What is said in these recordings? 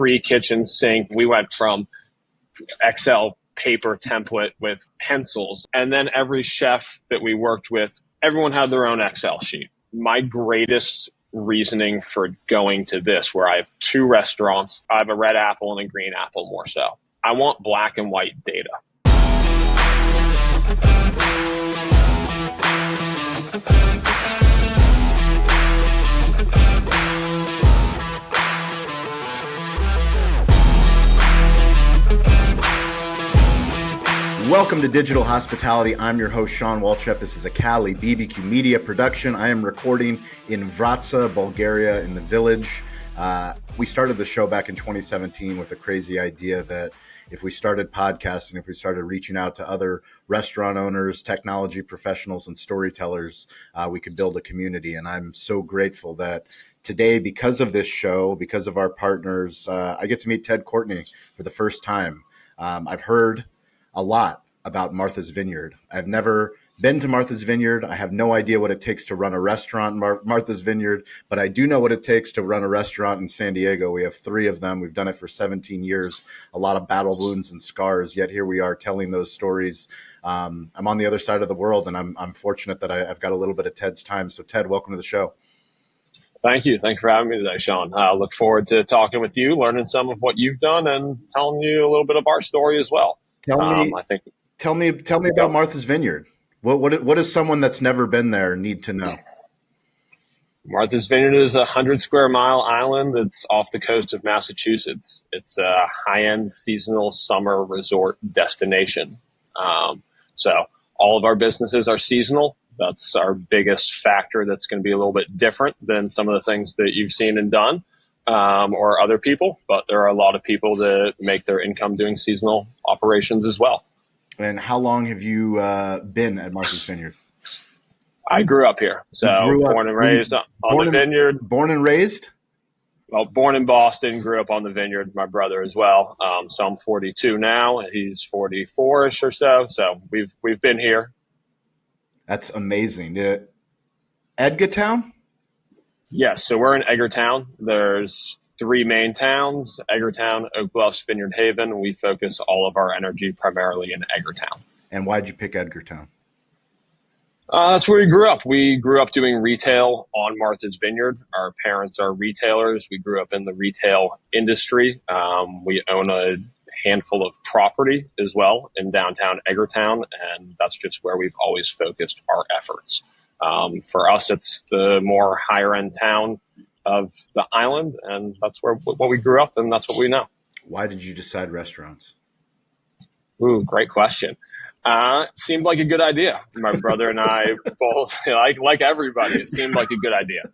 pre-KitchenSync. We went from Excel paper template with pencils. And then every chef that we worked with, everyone had their own Excel sheet. My greatest reasoning for going to this, where I have two restaurants, I have a red apple and a green apple more so. I want black and white data. Welcome to Digital Hospitality. I'm your host, Sean Walchef. This is a Cali BBQ Media production. I am recording in Vratsa, Bulgaria, in the village. We started the show back in 2017 with a crazy idea that if we started podcasting, if we started reaching out to other restaurant owners, technology professionals, and storytellers, we could build a community. And I'm so grateful that today, because of this show, because of our partners, I get to meet Ted Courtney for the first time. I've heard a lot about Martha's Vineyard. I've never been to Martha's Vineyard. I have no idea what it takes to run a restaurant in Martha's Vineyard, but I do know what it takes to run a restaurant in San Diego. We have 3 of them. We've done it for 17 years, a lot of battle wounds and scars, yet here we are telling those stories. I'm on the other side of the world, and I'm fortunate that I've got a little bit of Ted's time. So Ted, welcome to the show. Thank you. Thanks for having me today, Sean. I look forward to talking with you, learning some of what you've done, and telling you a little bit of our story as well. Tell me about Martha's Vineyard. What does someone that's never been there need to know? Martha's Vineyard is a 100-square-mile island that's off the coast of Massachusetts. It's a high-end seasonal summer resort destination. So all of our businesses are seasonal. That's our biggest factor that's going to be a little bit different than some of the things that you've seen and done. Or other people, but there are a lot of people that make their income doing seasonal operations as well. And how long have you been at Martha's Vineyard? I grew up here, so born and raised on the vineyard. Born and raised? Well, born in Boston, grew up on the vineyard. My brother as well. So I'm 42 now. He's 44ish or so. So we've been here. That's amazing. Edgartown? Yes, so we're in Edgartown. There's 3 main towns, Edgartown, Oak Bluffs, Vineyard Haven. We focus all of our energy primarily in Edgartown. And why'd you pick Edgartown? That's where we grew up. We grew up doing retail on Martha's Vineyard. Our parents are retailers. We grew up in the retail industry. We own a handful of property as well in downtown Edgartown, and that's just where we've always focused our efforts. For us, it's the more higher end town of the island, and that's what we grew up, and that's what we know. Why did you decide restaurants? Ooh, great question. It seemed like a good idea. My brother and I both, like everybody, it seemed like a good idea.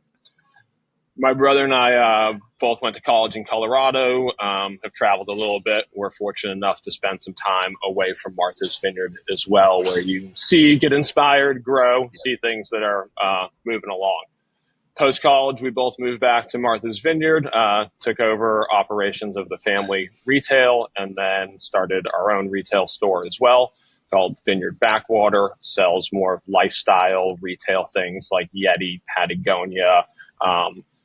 My brother and I both went to college in Colorado, have traveled a little bit. We're fortunate enough to spend some time away from Martha's Vineyard as well, where you see, get inspired, grow, see things that are moving along. Post-college, we both moved back to Martha's Vineyard, took over operations of the family retail, and then started our own retail store as well called Vineyard Backwater. It sells more lifestyle retail things like Yeti, Patagonia,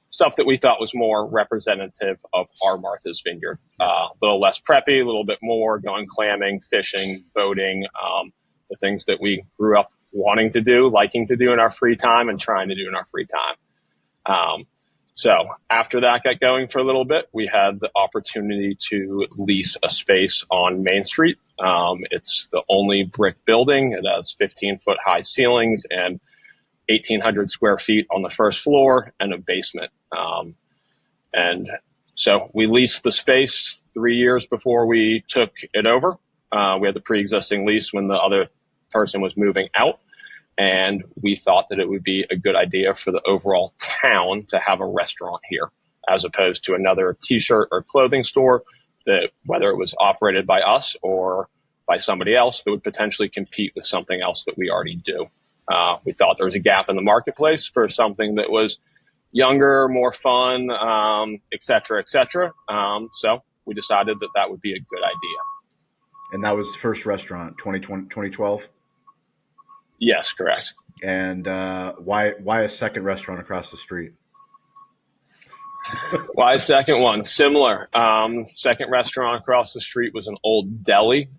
stuff that we thought was more representative of our Martha's Vineyard. A little less preppy, a little bit more going clamming, fishing, boating, the things that we grew up wanting to do, liking to do in our free time and trying to do in our free time. So after that got going for a little bit, we had the opportunity to lease a space on Main Street. It's the only brick building. It has 15-foot high ceilings and 1,800 square feet on the first floor and a basement. And so we leased the space 3 years before we took it over. We had the pre-existing lease when the other person was moving out. And we thought that it would be a good idea for the overall town to have a restaurant here, as opposed to another t-shirt or clothing store that, whether it was operated by us or by somebody else, that would potentially compete with something else that we already do. We thought there was a gap in the marketplace for something that was younger, more fun, et cetera, et cetera. So we decided that that would be a good idea. And that was first restaurant, 2012? Yes, correct. And why a second restaurant across the street? Why second one? Similar. Second restaurant across the street was an old deli.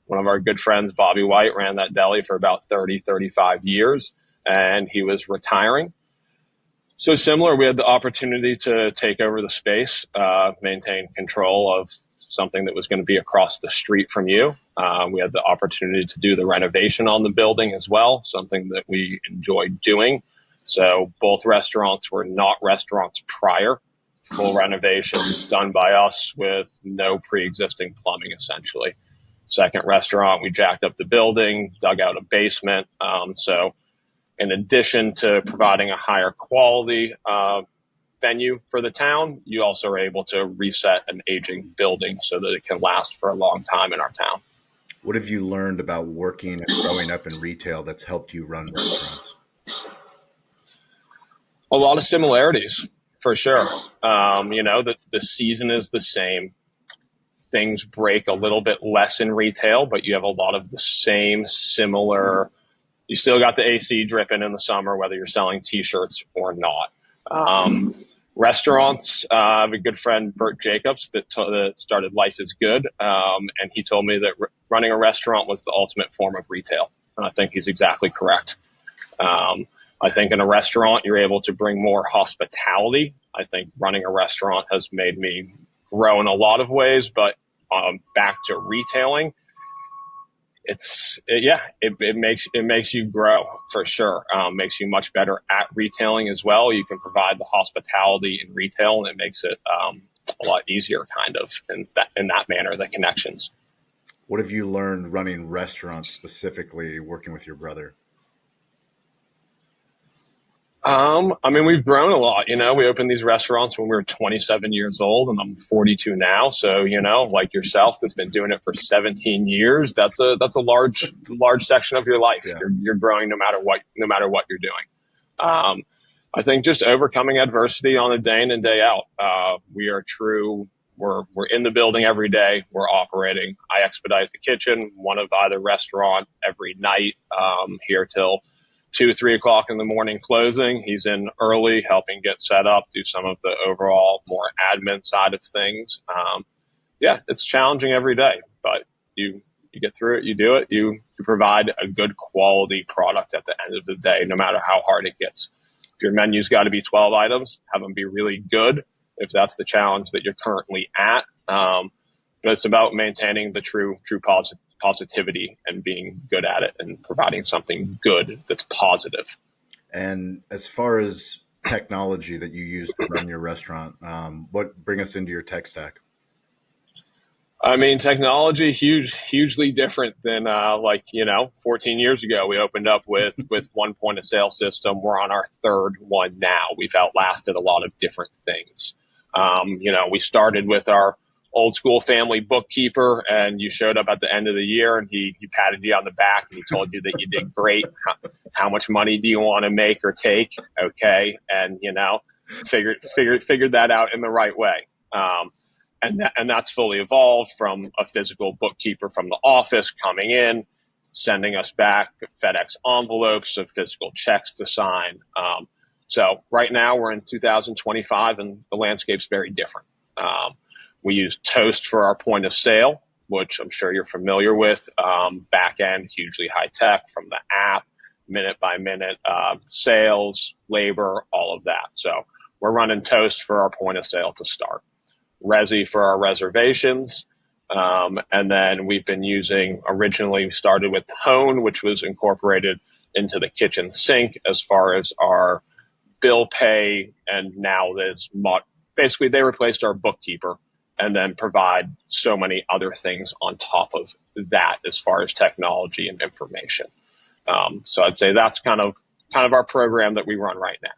One of our good friends, Bobby White, ran that deli for about 30, 35 years, and he was retiring. So similar, we had the opportunity to take over the space, maintain control of something that was going to be across the street from you. We had the opportunity to do the renovation on the building as well, something that we enjoyed doing. So both restaurants were not restaurants prior. Full renovations done by us with no pre-existing plumbing, essentially. Second restaurant, we jacked up the building, dug out a basement. So in addition to providing a higher quality venue for the town, you also are able to reset an aging building so that it can last for a long time in our town. What have you learned about working and growing up in retail that's helped you run restaurants? A lot of similarities, for sure. The season is the same. Things break a little bit less in retail, but you have a lot of the same similar. You still got the AC dripping in the summer, whether you're selling T-shirts or not. Restaurants, I have a good friend, Bert Jacobs, that started Life is Good, and he told me that running a restaurant was the ultimate form of retail. And I think he's exactly correct. I think in a restaurant, you're able to bring more hospitality. I think running a restaurant has made me grow in a lot of ways, but back to retailing, it makes you grow for sure. Makes you much better at retailing as well. You can provide the hospitality in retail, and it makes it a lot easier, kind of in that manner. The connections. What have you learned running restaurants, specifically working with your brother? We've grown a lot. We opened these restaurants when we were 27 years old, and I'm 42 now. So, like yourself, that's been doing it for 17 years. That's a large section of your life. Yeah. You're growing no matter what you're doing. I think just overcoming adversity on a day in and day out. We're in the building every day. We're operating. I expedite the kitchen, one of either restaurant every night, here till 2, 3 o'clock in the morning closing. He's in early, helping get set up, do some of the overall more admin side of things. It's challenging every day, but you get through it, you do it, you provide a good quality product at the end of the day, no matter how hard it gets. If your menu's got to be 12 items, have them be really good if that's the challenge that you're currently at. But it's about maintaining the true positivity and being good at it and providing something good that's positive. And as far as technology that you use to run your restaurant, bring us into your tech stack? Technology, hugely different than 14 years ago. We opened up with one point of sale system. We're on our third one now. We've outlasted a lot of different things. We started with our old school family bookkeeper, and you showed up at the end of the year and he patted you on the back and he told you that you did great. How much money do you want to make or take? Okay. And, figured that out in the right way. And that's fully evolved from a physical bookkeeper from the office coming in, sending us back FedEx envelopes of physical checks to sign. So right now we're in 2025 and the landscape's very different. We use Toast for our point of sale, which I'm sure you're familiar with. Back end, hugely high tech from the app, minute by minute sales, labor, all of that. So we're running Toast for our point of sale to start. Resy for our reservations. And then we've been originally started with Hone, which was incorporated into the KitchenSync as far as our bill pay. And now basically they replaced our bookkeeper and then provide so many other things on top of that as far as technology and information. So I'd say that's kind of our program that we run right now.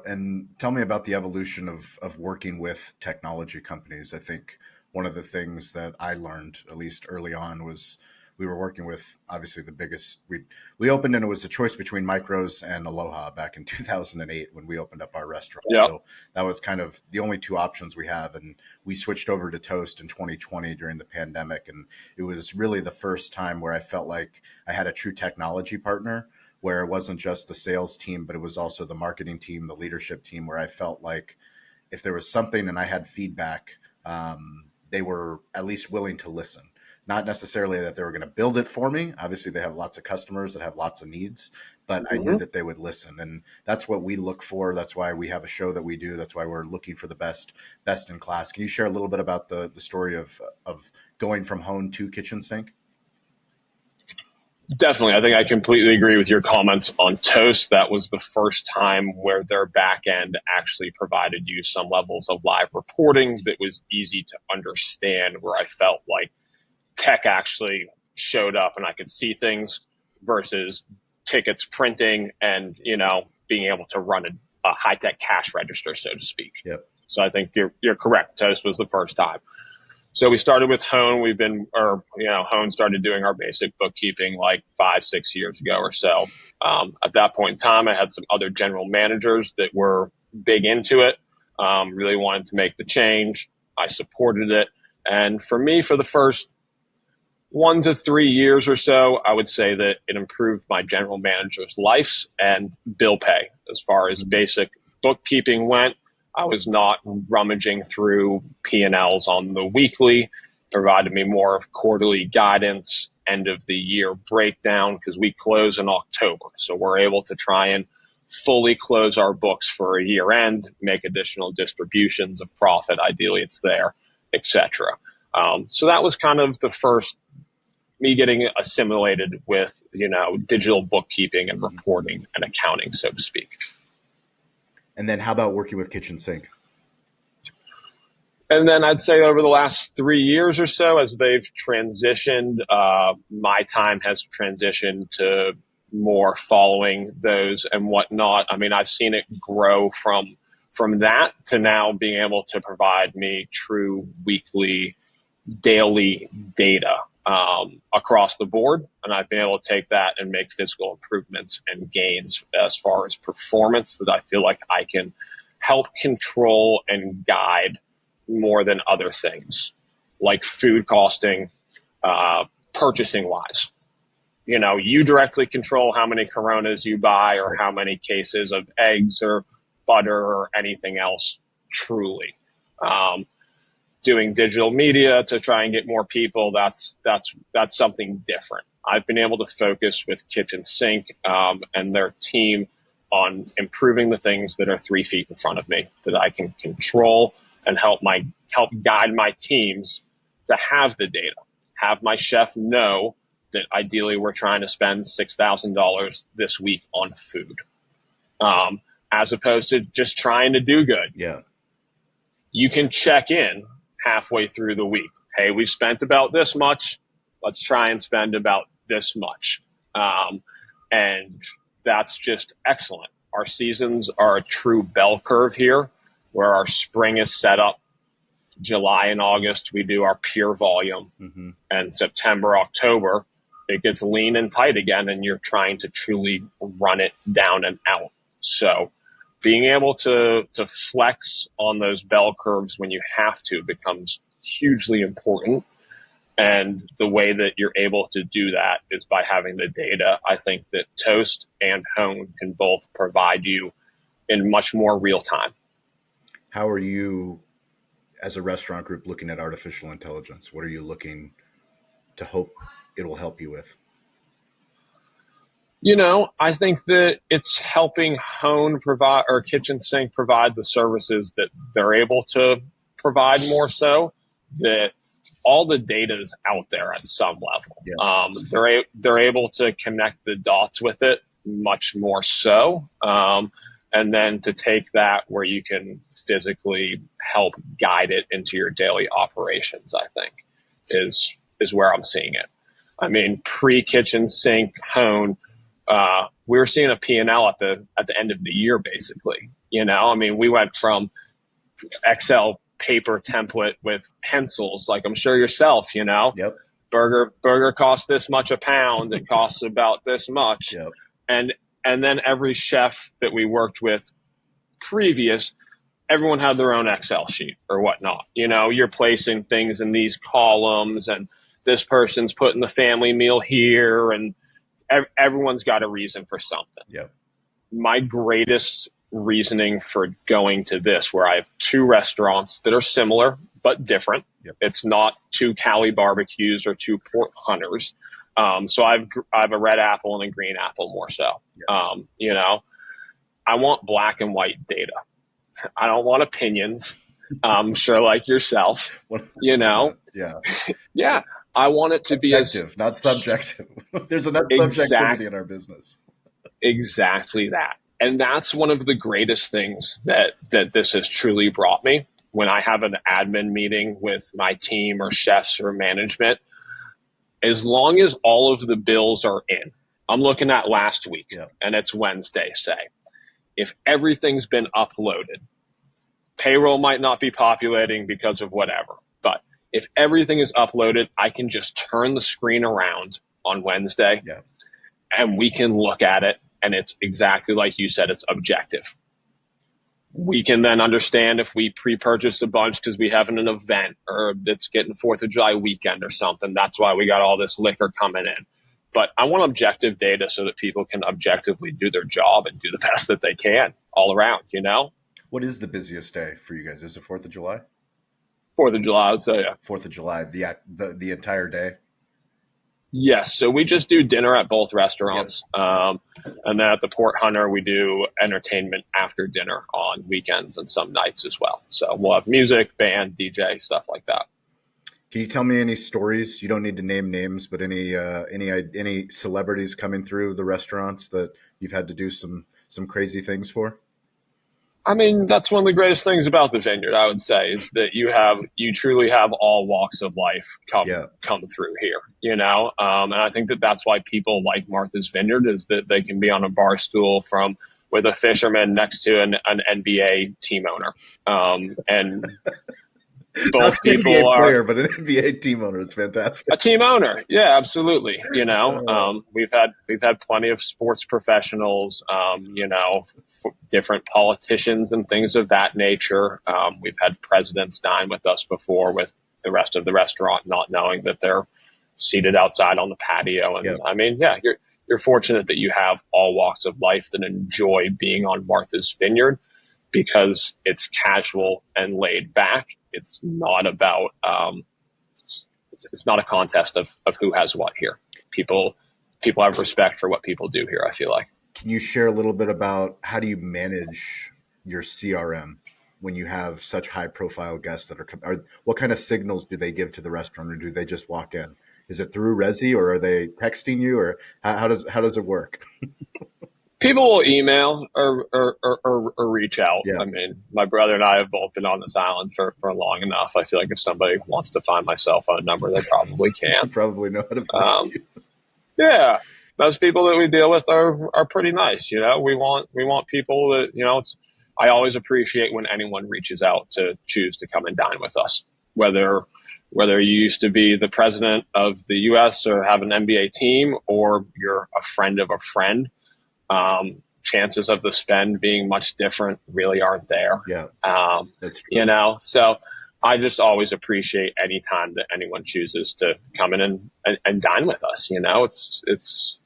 And tell me about the evolution of working with technology companies. I think one of the things that I learned, at least early on, was we were working with obviously the biggest. We opened and it was a choice between Micros and Aloha back in 2008 when we opened up our restaurant. Yep. So that was kind of the only two options we have. And we switched over to Toast in 2020 during the pandemic. And it was really the first time where I felt like I had a true technology partner, where it wasn't just the sales team, but it was also the marketing team, the leadership team, where I felt like if there was something and I had feedback, they were at least willing to listen. Not necessarily that they were going to build it for me. Obviously, they have lots of customers that have lots of needs, but I knew that they would listen. And that's what we look for. That's why we have a show that we do. That's why we're looking for the best in class. Can you share a little bit about the story of going from hone to KitchenSync? Definitely. I think I completely agree with your comments on Toast. That was the first time where their back end actually provided you some levels of live reporting that was easy to understand, where I felt like tech actually showed up and I could see things versus tickets printing and, being able to run a high-tech cash register, so to speak. Yep. So I think you're correct. Toast was the first time. So we started with Hone. Hone started doing our basic bookkeeping like 5-6 years ago or so. At that point in time, I had some other general managers that were big into it, really wanted to make the change. I supported it. And for me, for the first 1 to 3 years or so, I would say that it improved my general manager's lives and bill pay. As far as basic bookkeeping went, I was not rummaging through P&Ls on the weekly, provided me more of quarterly guidance, end of the year breakdown, because we close in October. So we're able to try and fully close our books for a year end, make additional distributions of profit. Ideally, it's there, etc. So that was kind of the first me getting assimilated with, digital bookkeeping and reporting and accounting, so to speak. And then how about working with KitchenSync? And then I'd say over the last 3 years or so, as they've transitioned, my time has transitioned to more following those and whatnot. I mean, I've seen it grow from that to now being able to provide me true weekly, daily data across the board. And I've been able to take that and make physical improvements and gains as far as performance that I feel like I can help control and guide more than other things, like food costing, purchasing wise. You directly control how many Coronas you buy or how many cases of eggs or butter or anything else, truly. Doing digital media to try and get more people, that's something different. I've been able to focus with KitchenSync and their team on improving the things that are 3 feet in front of me that I can control and help guide my teams to have the data. Have my chef know that ideally we're trying to spend $6,000 this week on food, as opposed to just trying to do good. Yeah, you can check in halfway through the week. Hey, we've spent about this much. Let's try and spend about this much. And that's just excellent. Our seasons are a true bell curve here, where our spring is set up. July and August, we do our pure volume. Mm-hmm. And September, October, it gets lean and tight again, and you're trying to truly run it down and out. So being able to flex on those bell curves when you have to becomes hugely important. And the way that you're able to do that is by having the data. I think that Toast and Hone can both provide you in much more real time. How are you, as a restaurant group, looking at artificial intelligence? What are you looking to hope it will help you with? I think that it's helping Hone provide, or KitchenSync provide, the services that they're able to provide more so, that all the data is out there at some level. Yeah. They're able to connect the dots with it much more so. And then to take that where you can physically help guide it into your daily operations, I think is where I'm seeing it. I mean, pre-KitchenSync Hone, we were seeing a P&L at the end of the year, basically. I mean, we went from Excel paper template with pencils, like I'm sure yourself, Yep. Burger costs this much a pound. It costs about this much. Yep. And then every chef that we worked with previous, everyone had their own Excel sheet or whatnot. You're placing things in these columns, and this person's putting the family meal here, and everyone's got a reason for something. Yep. My greatest reasoning for going to this, where I have two restaurants that are similar but different. Yep. It's not two Cali barbecues or two Port Hunters. So I've a red apple and a green apple more so. Yep. You know, I want black and white data. I don't want opinions. Sure, like yourself, you know. Yeah. Yeah. I want it to be objective, not subjective. There's enough subjectivity in our business. Exactly that. And that's one of the greatest things that this has truly brought me. When I have an admin meeting with my team or chefs or management, as long as all of the bills are in, I'm looking at last week, and it's Wednesday, say. If everything's been uploaded, payroll might not be populating because of whatever, but if everything is uploaded, I can just turn the screen around on Wednesday, and we can look at it, and it's exactly like you said, it's objective. We can then understand if we pre-purchased a bunch because we have an event or it's getting 4th of July weekend or something. That's why we got all this liquor coming in. But I want objective data so that people can objectively do their job and do the best that they can all around, you know? What is the busiest day for you guys? Is it 4th of July? 4th of July, I would say, yeah. 4th of July, the entire day? Yes. So we just do dinner at both restaurants. And then at the Port Hunter, we do entertainment after dinner on weekends and some nights as well. So we'll have music, band, DJ, stuff like that. Can you tell me any stories? You don't need to name names, but any celebrities coming through the restaurants that you've had to do some crazy things for? I mean, that's one of the greatest things about the Vineyard, I would say, is that you truly have all walks of life come through here, you know? And I think that's why people like Martha's Vineyard, is that they can be on a bar stool with a fisherman next to an NBA team owner. And both people NBA are player, but an NBA team owner. It's fantastic. A team owner. Yeah, absolutely. You know, we've had plenty of sports professionals, you know, different politicians and things of that nature. We've had presidents dine with us before with the rest of the restaurant, not knowing that they're seated outside on the patio. And I mean, yeah, you're fortunate that you have all walks of life that enjoy being on Martha's Vineyard, because it's casual and laid back. It's not about it's not a contest of who has what here. People have respect for what people do here, I feel like. Can you share a little bit about how do you manage your CRM when you have such high profile guests that are what kind of signals do they give to the restaurant, or do they just walk in? Is it through Resy, or are they texting you, or how does it work? People will email or reach out. I mean, my brother and I have both been on this island for long enough. I feel like if somebody wants to find my cell phone number, they probably can. Probably know how to find you. Yeah, most people that we deal with are pretty nice. You know, we want people that, you know, I always appreciate when anyone reaches out to choose to come and dine with us, whether you used to be the president of the U.S. or have an NBA team, or you're a friend of a friend. Chances of the spend being much different really aren't there. Yeah, that's true. You know, so I just always appreciate any time that anyone chooses to come in and dine with us. You know, it's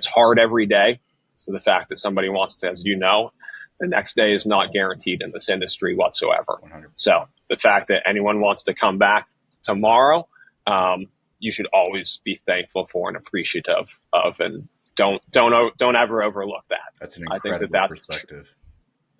hard every day. So the fact that somebody wants to, as you know, the next day is not guaranteed in this industry whatsoever. 100%. So the fact that anyone wants to come back tomorrow, you should always be thankful for and appreciative of, and don't ever overlook that. That's an incredible perspective.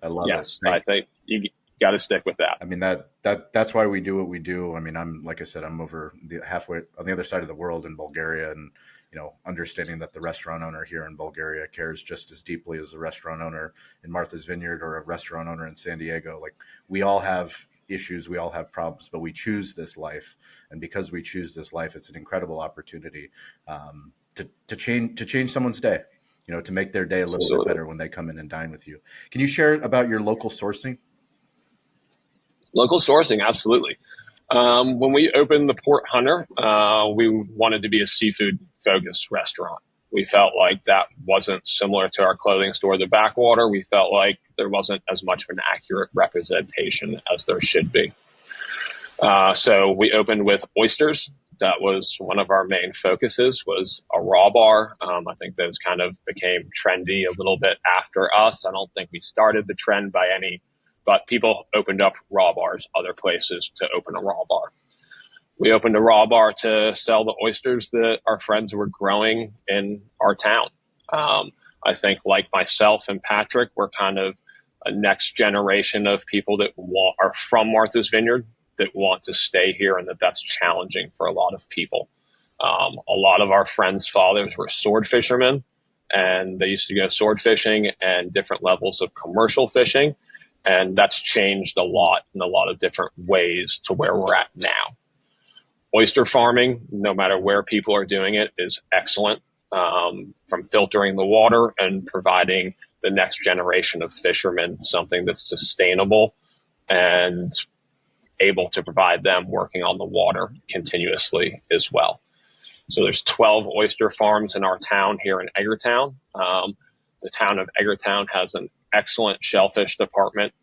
I love it. Yes, I think you got to stick with that. I mean, that's why we do what we do. I mean, like I said, I'm over halfway on the other side of the world in Bulgaria, and you know, understanding that the restaurant owner here in Bulgaria cares just as deeply as the restaurant owner in Martha's Vineyard or a restaurant owner in San Diego. Like, we all have issues, we all have problems, but we choose this life, and because we choose this life, it's an incredible opportunity to change someone's day, you know, to make their day a little bit better when they come in and dine with you. Can you share about your local sourcing? Local sourcing, absolutely. When we opened the Port Hunter, we wanted to be a seafood-focused restaurant. We felt like that wasn't similar to our clothing store, The Backwater. We felt like there wasn't as much of an accurate representation as there should be. So we opened with oysters, That was one of our main focuses, was a raw bar. I think those kind of became trendy a little bit after us. I don't think we started the trend by any, but people opened up raw bars, other places to open a raw bar. We opened a raw bar to sell the oysters that our friends were growing in our town. I think, like myself and Patrick, we're kind of a next generation of people that are from Martha's Vineyard, that want to stay here, and that's challenging for a lot of people. A lot of our friends' fathers were sword fishermen, and they used to go sword fishing and different levels of commercial fishing. And that's changed a lot in a lot of different ways to where we're at now. Oyster farming, no matter where people are doing it, is excellent, from filtering the water and providing the next generation of fishermen something that's sustainable and able to provide them working on the water continuously as well. So there's 12 oyster farms in our town here in Edgartown. The town of Edgartown has an excellent shellfish department.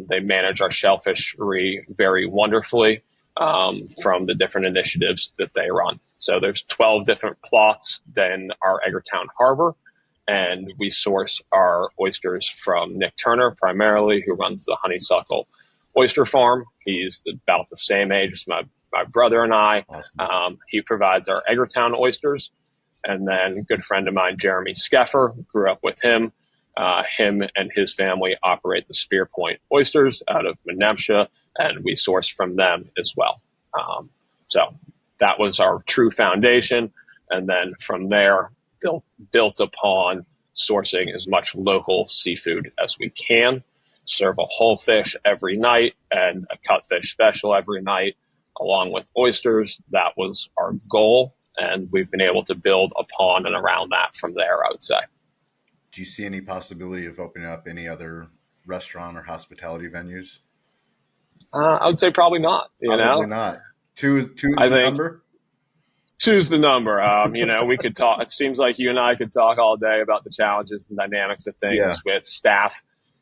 They manage our shellfishery very wonderfully, from the different initiatives that they run. So there's 12 different plots in our Edgartown harbor, and we source our oysters from Nick Turner primarily, who runs the Honeysuckle Oyster Farm. He's about the same age as my brother and I. Awesome. He provides our Edgartown oysters. And then a good friend of mine, Jeremy Skeffer, grew up with him. Him and his family operate the Spear Point Oysters out of Menemsha, and we source from them as well. So that was our true foundation. And then from there, built upon sourcing as much local seafood as we can. Serve a whole fish every night and a cut fish special every night, along with oysters. That was our goal, and we've been able to build upon and around that from there, I would say. Do you see any possibility of opening up any other restaurant or hospitality venues? I would say probably not. Probably not. Two is the number? Two's the number. We could talk. It seems like you and I could talk all day about the challenges and dynamics of things with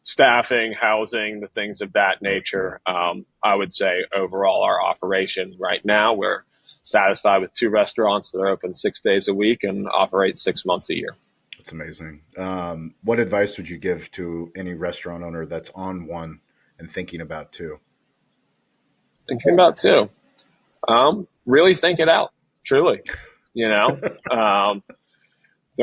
staffing, housing, the things of that nature. I would say overall our operation right now, we're satisfied with 2 restaurants that are open 6 days a week and operate 6 months a year. That's amazing. What advice would you give to any restaurant owner that's on one and thinking about 2? Thinking about 2. Really think it out, truly. There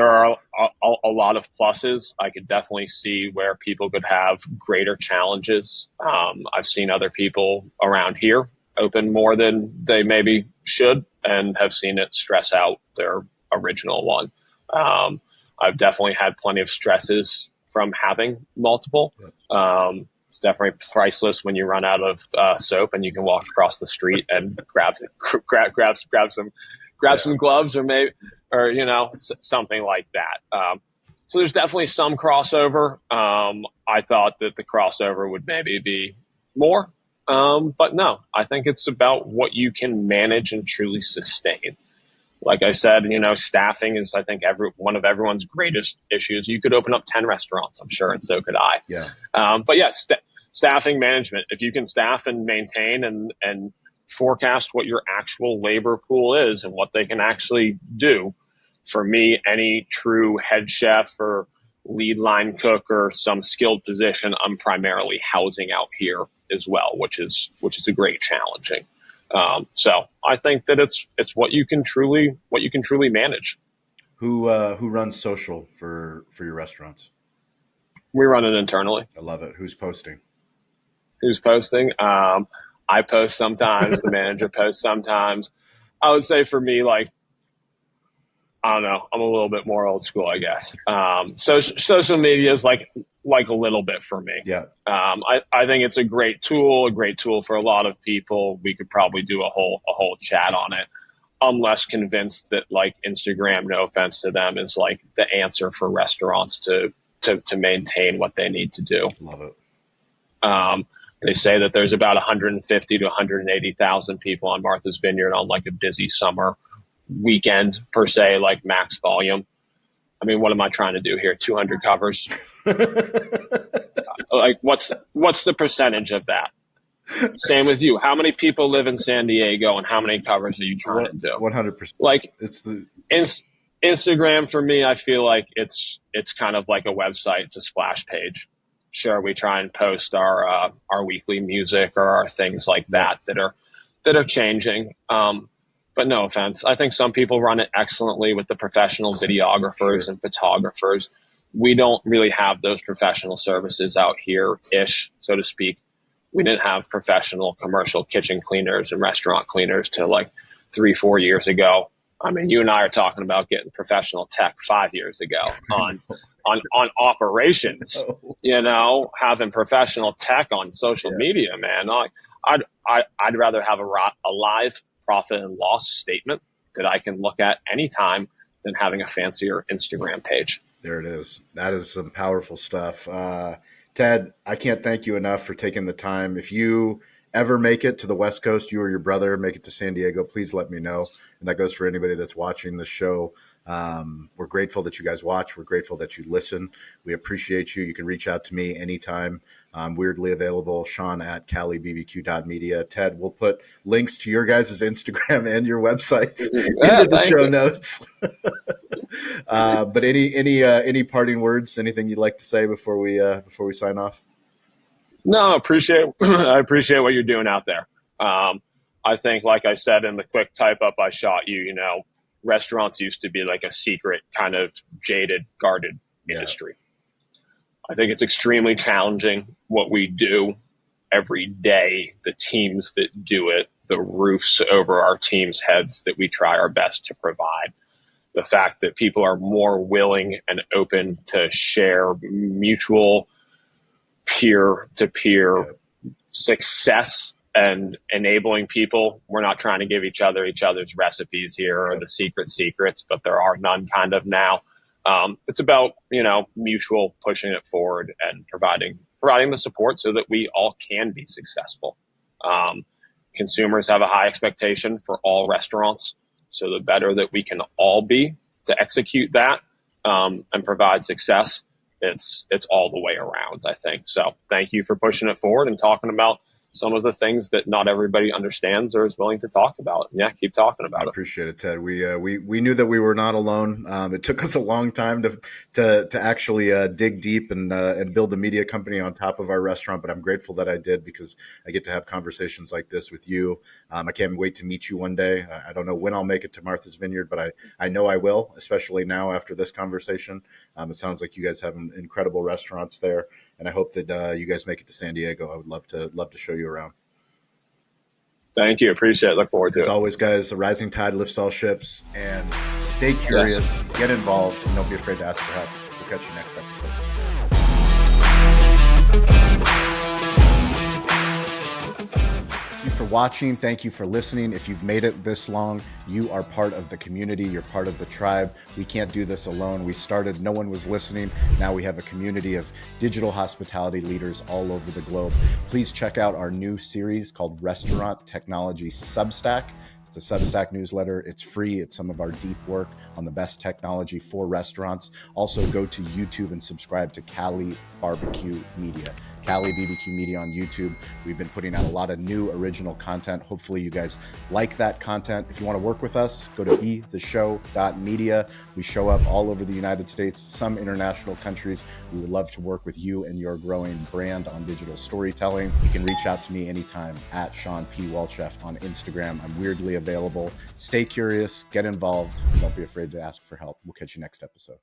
are a lot of pluses. I could definitely see where people could have greater challenges. I've seen other people around here open more than they maybe should and have seen it stress out their original one. I've definitely had plenty of stresses from having multiple. It's definitely priceless when you run out of soap and you can walk across the street and grab some gloves or something like that. So there's definitely some crossover. I thought that the crossover would maybe be more, but no, I think it's about what you can manage and truly sustain. Like I said, staffing is, I think, one of everyone's greatest issues. You could open up 10 restaurants, I'm sure, and so could I. Yeah. But yes, staffing management. If you can staff and maintain and forecast what your actual labor pool is and what they can actually do. For me, any true head chef or lead line cook or some skilled position, I'm primarily housing out here as well, which is a great challenging. So I think that it's what you can truly manage. Who runs social for your restaurants? We run it internally. I love it. Who's posting? I post sometimes. The manager posts sometimes. I would say for me, I don't know. I'm a little bit more old school, I guess. Social media is like a little bit for me. Yeah. I think it's a great tool for a lot of people. We could probably do a whole chat on it. I'm less convinced that Instagram, no offense to them, is the answer for restaurants to maintain what they need to do. Love it. They say that there's about 150 to 180,000 people on Martha's Vineyard on a busy summer weekend per se, max volume. I mean, what am I trying to do here? 200 covers? What's the percentage of that? Same with you. How many people live in San Diego, and how many covers are you trying to do? 100%. Like, It's the Instagram for me, I feel like it's kind of like a website. It's a splash page. Sure, we try and post our weekly music or our things like that are changing. But no offense, I think some people run it excellently with the professional videographers and photographers. We don't really have those professional services out here, so to speak. We didn't have professional commercial kitchen cleaners and restaurant cleaners till like 3-4 years ago. I mean, you and I are talking about getting professional tech 5 years ago on operations. You know, having professional tech on social media, man. I'd rather have a live profit and loss statement that I can look at anytime than having a fancier Instagram page. There it is. That is some powerful stuff. Ted, I can't thank you enough for taking the time. If you ever make it to the West Coast, you or your brother make it to San Diego, please let me know. And that goes for anybody that's watching the show. We're grateful that you guys watch. We're grateful that you listen. We appreciate you. You can reach out to me anytime. I'm weirdly available, Sean at calibbq.media. Ted, we'll put links to your guys' Instagram and your websites into the show notes. But any parting words, anything you'd like to say before we sign off? No, I appreciate what you're doing out there. I think, like I said in the quick type up I shot you, restaurants used to be like a secret kind of jaded, guarded industry. I think it's extremely challenging what we do every day, the teams that do it, the roofs over our teams' heads that we try our best to provide. The fact that people are more willing and open to share mutual peer-to-peer success and enabling people. We're not trying to give each other's recipes here or the secrets, but there are none kind of now. It's about, mutual pushing it forward and providing the support so that we all can be successful. Consumers have a high expectation for all restaurants. So the better that we can all be to execute that and provide success, it's all the way around, I think. So thank you for pushing it forward and talking about some of the things that not everybody understands or is willing to talk about. Yeah, keep talking about it. I appreciate it, Ted. We knew that we were not alone. It took us a long time to actually dig deep and build a media company on top of our restaurant, but I'm grateful that I did because I get to have conversations like this with you. I can't wait to meet you one day. I don't know when I'll make it to Martha's Vineyard, but I know I will, especially now after this conversation. It sounds like you guys have incredible restaurants there, and I hope that you guys make it to San Diego. I would love to show you around. Thank you. Appreciate it. Look forward to it. As always, guys, a rising tide lifts all ships, and stay curious, get involved, and don't be afraid to ask for help. We'll catch you next episode. Thank you for watching. Thank you for listening. If you've made it this long, you are part of the community. You're part of the tribe. We can't do this alone. We started, no one was listening. Now we have a community of digital hospitality leaders all over the globe. Please check out our new series called Restaurant Technology Substack. It's a Substack newsletter. It's free. It's some of our deep work on the best technology for restaurants. Also, go to YouTube and subscribe to Cali Barbecue Media. Cali BBQ Media on YouTube. We've been putting out a lot of new original content. Hopefully you guys like that content. If you want to work with us, go to betheshow.media. We show up all over the United States, some international countries. We would love to work with you and your growing brand on digital storytelling. You can reach out to me anytime at Sean P. Walchef on Instagram. I'm weirdly available. Stay curious, get involved, and don't be afraid to ask for help. We'll catch you next episode.